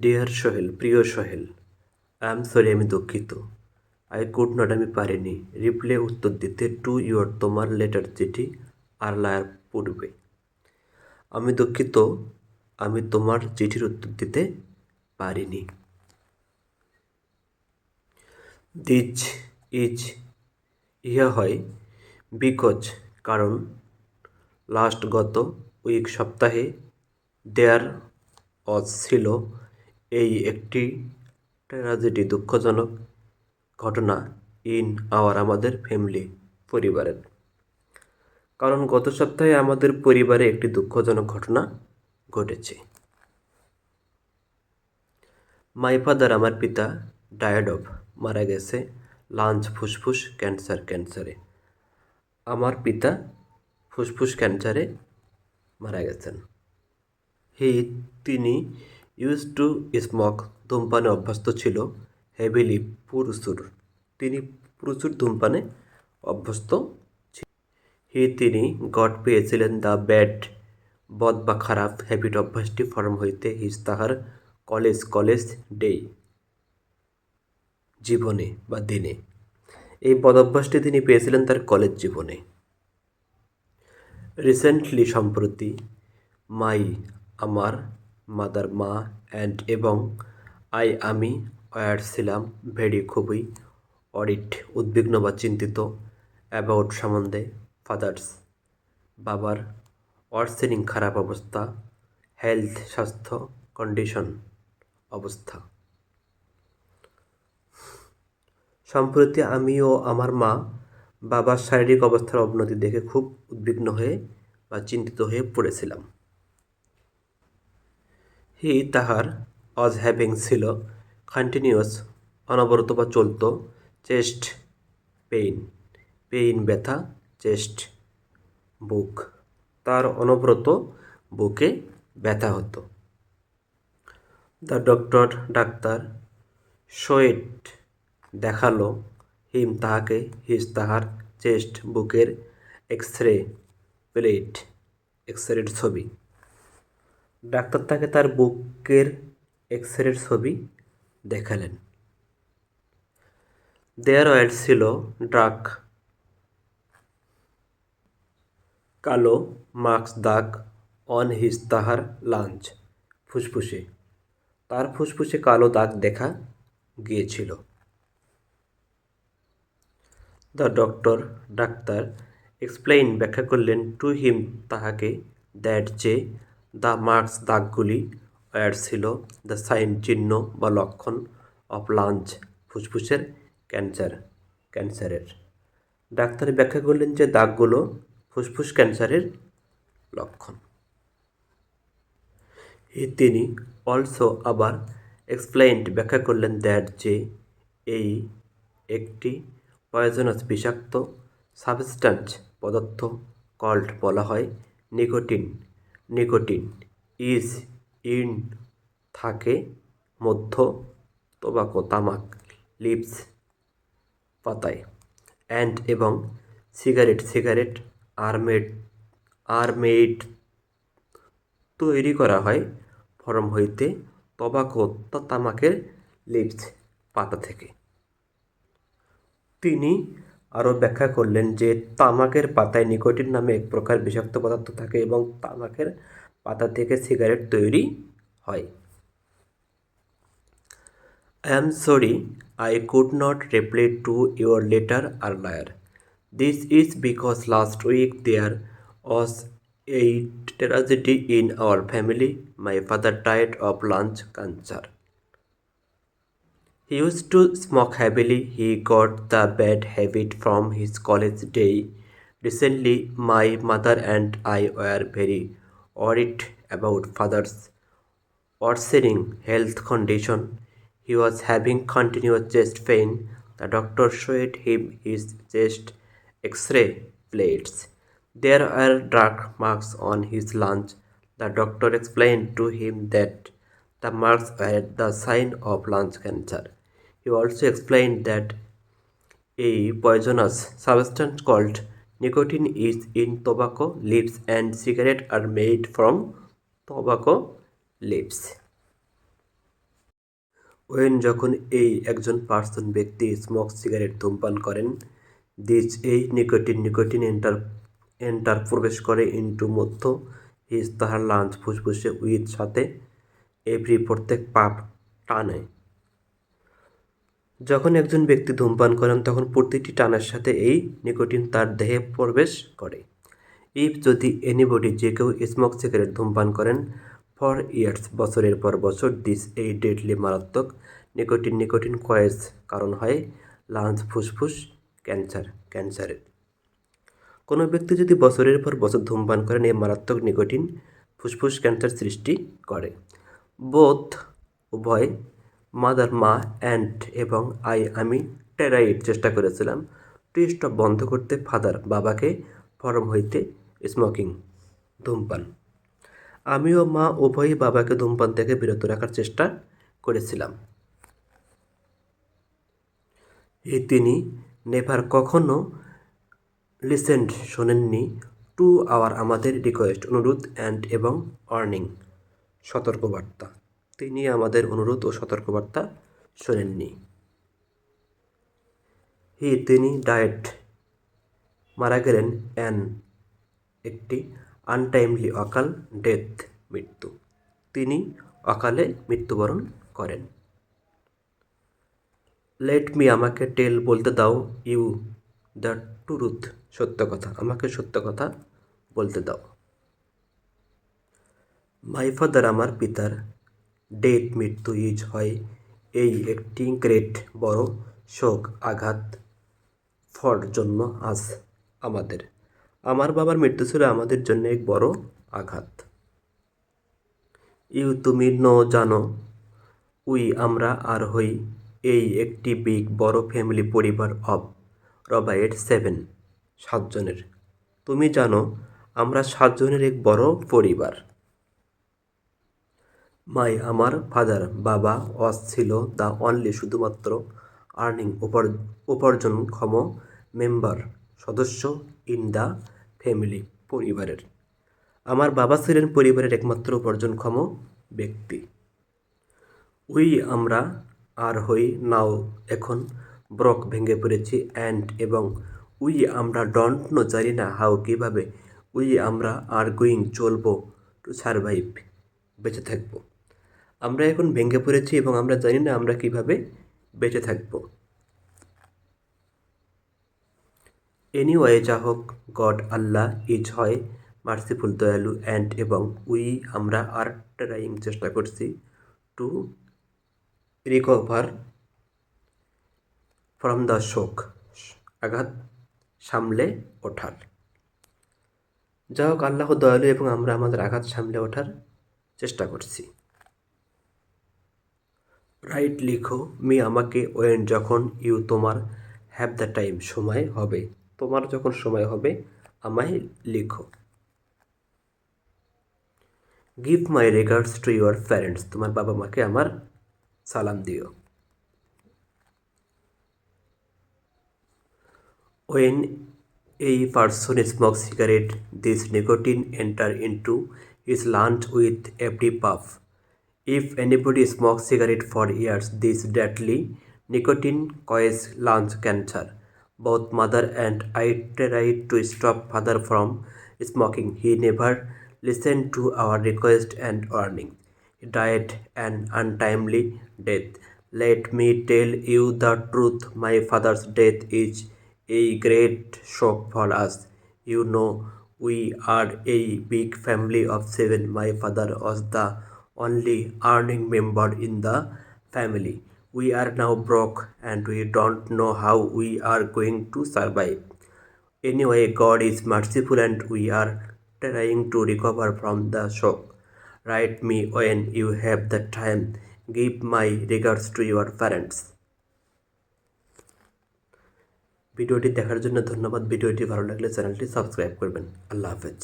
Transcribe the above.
Deer Sohel, প্রিয় Sohel, I am sorry, আমি দুঃখিত। আই কুড নট, আমি পারিনি রিপ্লে উত্তর দিতে টু ইউর তোমার লেটার চিঠি আর লায়ার পূর্বে। আমি দুঃখিত, আমি তোমার চিঠির উত্তর দিতে পারিনি। দিস ইজ ইহা হয় বিকজ কারণ লাস্ট গত উইক সপ্তাহে দেয়ার অজ ছিল এই একটি ট্র্যাজেডি দুঃখজনক ঘটনা ইন আওয়ার আমাদের ফ্যামিলি পরিবারের। কারণ গত সপ্তাহে আমাদের পরিবারে একটি দুঃখজনক ঘটনা ঘটেছে। মাই ফাদার, আমার পিতা, ডায়েড অফ, মারা গেছে লাঞ্চ ফুসফুস ক্যান্সারে। আমার পিতা ফুসফুস ক্যান্সারে মারা গেছেন। তিনি ইউজ টু স্মোক, ধূমপানে অভ্যস্ত ছিল, হেভিলি, তিনি প্রচুর ধূমপানে অভ্যস্ত ছিল। তিনি গড পেয়েছিলেন দ্য ব্যাড, বদ বা খারাপ হ্যাবিট অভ্যাসটি ফর্ম হইতে তাহার কলেজ ডেই, জীবনে বা দিনে। এই বদ অভ্যাসটি তিনি পেয়েছিলেন তার কলেজ জীবনে। রিসেন্টলি, সম্প্রতি, মাই, আমার, মাদার, মা, অ্যান্ড এবং আমি ওয়ার ছিলাম ভেরি, খুবই, অডিট, উদ্বিগ্ন বা চিন্তিত, অ্যাবাউট, সম্বন্ধে, ফাদার্স, বাবার, ওয়ার্সেনিং, খারাপ অবস্থা, হেলথ, স্বাস্থ্য, কন্ডিশন, অবস্থা। সম্প্রতি আমি ও আমার মা বাবার শারীরিক অবস্থার অবনতি দেখে খুব উদ্বিগ্ন হয়ে বা চিন্তিত হয়ে পড়েছিলাম। তাহার অজ হ্যাভিং ছিল কন্টিনিউয়াস, অনবরত বা চলত, চেস্ট পেইন ব্যথা, চেস্ট, বুক, তার অনবরত বুকে ব্যথা হতো। দ্য ডক্টর, ডাক্তার, শোয়েট, দেখালো, তাহাকে, তাহার চেস্ট, বুকের এক্সরের ছবি। ডাক্তার তাকে তার বুকের এক্সরের ছবি দেখালেন। দেয়ার ওয়ার ছিল ডার্ক, কালো, মার্কস, দাগ, অন তাহার লাঞ্চ, ফুসফুসে, তার ফুসফুসে কালো দাগ দেখা গিয়েছিল। দ্য ডক্টর, ডাক্তার, এক্সপ্লেইন, ব্যাখ্যা করলেন, টু হিম, তাহাকে, দ্যাট, যে, দ্য মার্কস, দাগগুলি, ওয়ার ছিল, দ্য সাইন, চিহ্ন বা লক্ষণ, অফ লাঞ্চ, ফুসফুসের ক্যান্সারের। ডাক্তার ব্যাখ্যা করলেন যে দাগগুলো ফুসফুস ক্যান্সারের লক্ষণ। তিনি অলসো আবার এক্সপ্লেইনড, ব্যাখ্যা করলেন, দ্যাট, যে, এই একটি পয়জনাস, বিষাক্ত, সাবস্ট্যান্স, পদার্থ, কল্ড, বলা হয়, নিকোটিন, ইজ, ইন, থাকে, মধ্য, টোবাকো, তামাক, লিভস, পাতায়, অ্যান্ড, এবং, সিগারেট, আর মেড, তৈরি করা হয়, ফর্ম হইতে, টোবাকো, তামাকের, লিভস, পাতা থেকে। তিনি আরও ব্যাখ্যা করলেন যে তামাকের পাতায় নিকোটিন নামে এক প্রকার বিষাক্ত পদার্থ থাকে এবং তামাকের পাতা থেকে সিগারেট তৈরি হয়। I am sorry I could not reply to your letter earlier. This is because last week there was a tragedy in our family. My father died of lung cancer. He used to smoke heavily. He got the bad habit from his college day. Recently, my mother and I were very worried about father's worsening health condition. He was having continuous chest pain. The doctor showed him his chest X-ray plates. There are dark marks on his lungs. The doctor explained to him that the marks were the sign of lung cancer. He also explained that a poisonous substance called nicotine is in tobacco leaves and cigarettes are made from tobacco leaves. যখন একজন person ব্যক্তি smoke cigarette ধূমপান করেন, এই nicotine enter প্রবেশ করে into মধ্য his তাহার লাঞ্চ ফুসফুসে উইথ সাথে প্রত্যেক পাপ টানে। যখন একজন ব্যক্তি ধূমপান করেন তখন প্রতিটি টানের সাথে এই নিকোটিন তার দেহে প্রবেশ করে। যদি এনিবডি যে কেউ স্মোক সিগারেট ধূমপান করেন ফর ইয়ার্স বছরের পর বছর, এই ডেডলি মারাত্মক নিকোটিন কয়েজ কারণ হয় লাঞ্চ ফুসফুস ক্যান্সারের। কোনো ব্যক্তি যদি বছরের পর বছর ধূমপান করেন, এই মারাত্মক নিকোটিন ফুসফুস ক্যান্সার সৃষ্টি করে। উভয় মাদার মা অ্যান্ড এবং আমি টেরাইট চেষ্টা করেছিলাম টু স্টপ বন্ধ করতে ফাদার বাবাকে ফরম হইতে স্মোকিং ধূমপান। আমি ও মা উভয়ই বাবাকে ধূমপান থেকে বিরত রাখার চেষ্টা করেছিলাম। তিনি নেভার কখনো লিসেন্ড শোনেননি টু আমাদের রিকোয়েস্ট অনুরোধ এবং ওয়ার্নিং সতর্কবার্তা। তিনি আমাদের অনুরোধ ও সতর্কবার্তা শোনেননি। তিনি ডায়েট মারা গেলেন একটি আনটাইমলি অকাল ডেথ মৃত্যু। তিনি অকালে মৃত্যুবরণ করেন। লেট মি আমাকে টেল বলতে দাও ইউ দ্য ট্রুথ সত্য কথা, আমাকে সত্য কথা বলতে দাও। মাই ফাদার আমার পিতার ডেথ মৃত্যু হয় একটি গ্রেট বড় শোক আঘাত ফর জন্য আজ আমাদের। আমার বাবার মৃত্যু ছিল আমাদের জন্য এক বড় আঘাত। তুমি জানো আমরা আর হই একটি বিগ বড় ফ্যামিলি পরিবার অফ রবাইট 7 জনের। তুমি জানো আমরা 7 জনের এক বড় পরিবার। আমার ফাদার বাবা ছিল দ্য অনলি শুধুমাত্র আর্নিং উপার্জনক্ষম মেম্বার সদস্য ইন দ্য ফ্যামিলি পরিবারের। আমার বাবা ছিলেন পরিবারের একমাত্র উপার্জনক্ষম ব্যক্তি। আমরা আর হই নাও এখন ব্রক ভেঙে পড়েছি এবং আমরা ডোন্ট নো জানি না হাউ কিভাবে আমরা আর গোয়িং চলবো টু সারভাইভ বেঁচে থাকবো। আমরা এখন ভেঙে পড়েছি এবং আমরা জানি না আমরা কিভাবে বেঁচে থাকবো। এনিওয়ে যা হোক, গড আল্লাহ ইজ হয় মার্সিফুল দয়ালু এবং আমরা আর ট্রাইং চেষ্টা করছি টু রিকভার ফ্রম দ্য শোক আঘাত সামলে ওঠার। যা হোক, আল্লাহ দয়ালু এবং আমরা আমাদের আঘাত সামলে ওঠার চেষ্টা করছি। রাইট লিখো মি আমাকে ওয়েন যখন তোমার হ্যাভ দ্য টাইম সময় হবে, তোমার যখন সময় হবে আমায় লিখো। Give my regards to your parents, তোমার বাবা মাকে আমার সালাম দিও। When a person smokes cigarette, this nicotine enter into his lungs with every puff. If anybody smokes cigarette for years, this deadly nicotine causes lung cancer. Both mother and I tried to stop father from smoking. He never listened to our request and warning. He died an untimely death. Let me tell you the truth. My father's death is a great shock for us. We are a big family of 7. My father was the only earning member in the family. We are now broke and we don't know how we are going to survive. Anyway, God is merciful and we are trying to recover from the shock. Write me when you have the time. Give my regards to your parents. ভিডিওটি দেখার জন্য ধন্যবাদ। ভিডিওটি ভালো লাগলে চ্যানেলটি subscribe করবেন। আল্লাহ হাফেজ।